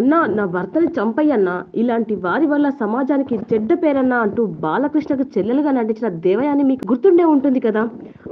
అన్నా నా భర్తని చంపయ్యన్నా, ఇలాంటి వారి వల్ల సమాజానికి చెడ్డ పేరన్నా అంటూ బాలకృష్ణకు చెల్లెలుగా నటించిన దేవయాని మీకు గుర్తుండే ఉంటుంది కదా.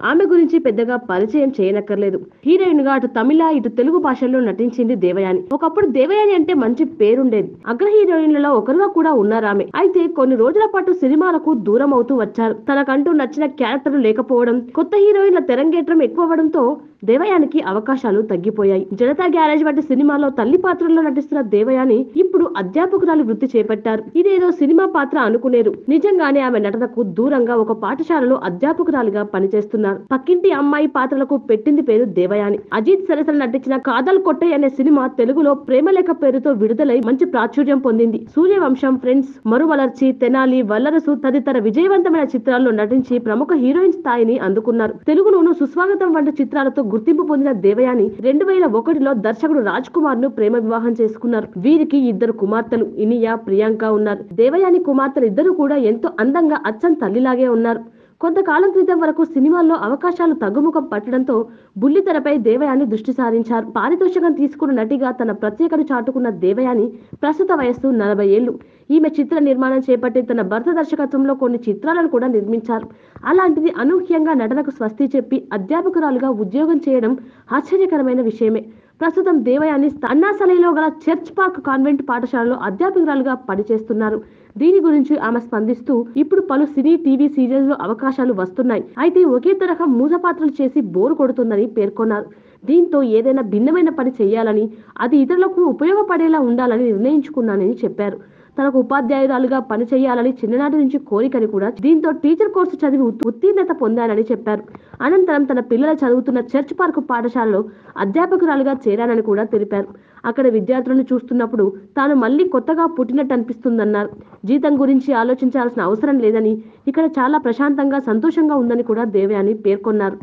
ఆమె గురించి పెద్దగా పరిచయం చేయనక్కర్లేదు. హీరోయిన్ గా అటు తమిళ ఇటు తెలుగు భాషల్లో నటించింది దేవయాని. ఒకప్పుడు దేవయాని అంటే మంచి పేరుండేది. అగ్ర హీరోయిన్లలో ఒకరుగా కూడా ఉన్నారామె. అయితే కొన్ని రోజుల పాటు సినిమాలకు దూరం అవుతూ వచ్చారు. తనకంటూ నచ్చిన క్యారెక్టర్లు లేకపోవడం, కొత్త హీరోయిన్ల తెరంగేట్రం ఎక్కువవడంతో దేవయానికి అవకాశాలు తగ్గిపోయాయి. జనతా గ్యారేజ్ వంటి సినిమాలో తల్లి పాత్రల్లో నటిస్తున్న దేవయాని ఇప్పుడు అధ్యాపకురాలు వృత్తి చేపట్టారు. ఇదేదో సినిమా పాత్ర అనుకునేరు. నిజంగానే ఆమె నటనకు దూరంగా ఒక పాఠశాలలో అధ్యాపకురాలిగా పనిచేస్తున్నారు. పక్కింటి అమ్మాయి పాత్రలకు పెట్టింది పేరు దేవయాని. అజిత్ సరసన నటించిన కాదల్ కొట్టై అనే సినిమా తెలుగులో ప్రేమలేఖ పేరుతో విడుదలై మంచి ప్రాచుర్యం పొందింది. సూర్యవంశం, ఫ్రెండ్స్, మరుమలర్చి, తెనాలి, వల్లరసు తదితర విజయవంతమైన చిత్రాల్లో నటించి ప్రముఖ హీరోయిన్ స్థాయిని అందుకున్నారు. తెలుగులోను సుస్వాగతం వంటి చిత్రాలతో గుర్తింపు పొందిన దేవయాని 2001లో దర్శకుడు రాజ్ కుమార్ ను ప్రేమ వివాహం చేసుకున్నారు. వీరికి ఇద్దరు కుమార్తెలు ఇనియా, ప్రియాంక ఉన్నారు. దేవయాని కుమార్తెలు ఇద్దరు కూడా ఎంతో అందంగా అచ్చం తల్లిలాగే ఉన్నారు. కొంతకాలం క్రితం వరకు సినిమాల్లో అవకాశాలు తగ్గుముఖం పట్టడంతో బుల్లితెరపై దేవయాని దృష్టి సారించారు. పారితోషికం తీసుకున్న నటిగా తన ప్రత్యేకత చాటుకున్న దేవయాని ప్రస్తుత వయస్సు 40 ఏళ్లు. ఈమె చిత్ర నిర్మాణం చేపట్టి తన భర్త దర్శకత్వంలో కొన్ని చిత్రాలను కూడా నిర్మించారు. అలాంటిది అనూహ్యంగా నటనకు స్వస్తి చెప్పి అధ్యాపకురాలుగా ఉద్యోగం చేయడం ఆశ్చర్యకరమైన విషయమే. ప్రస్తుతం దేవయాని అన్నాసలైలో గల చర్చ్ పార్క్ కాన్వెంట్ పాఠశాలలో అధ్యాపకురాలుగా పనిచేస్తున్నారు. దీని గురించి ఆమె స్పందిస్తూ, ఇప్పుడు పలు సినీ, టీవీ సీరియల్స్ లో అవకాశాలు వస్తున్నాయి. అయితే ఒకే తరహా మూస పాత్రలు చేసి బోరు కొడుతుందని పేర్కొన్నారు. దీంతో ఏదైనా భిన్నమైన పని చేయాలని, అది ఇతరులకు ఉపయోగపడేలా ఉండాలని నిర్ణయించుకున్నానని చెప్పారు. తనకు ఉపాధ్యాయురాలుగా పని చేయాలని చిన్ననాటి నుంచి కోరికని కూడా, దీంతో టీచర్ కోర్సు చదివి ఉత్తీర్ణత పొందానని చెప్పారు. అనంతరం తన పిల్లలు చదువుతున్న చర్చ్ పార్క్ పాఠశాలలో అధ్యాపకురాలుగా చేరానని కూడా తెలిపారు. అక్కడ విద్యార్థులను చూస్తున్నప్పుడు తాను మళ్ళీ కొత్తగా పుట్టినట్టు అనిపిస్తుందన్నారు. జీతం గురించి ఆలోచించాల్సిన అవసరం లేదని, ఇక్కడ చాలా ప్రశాంతంగా సంతోషంగా ఉందని కూడా దేవయాని పేర్కొన్నారు.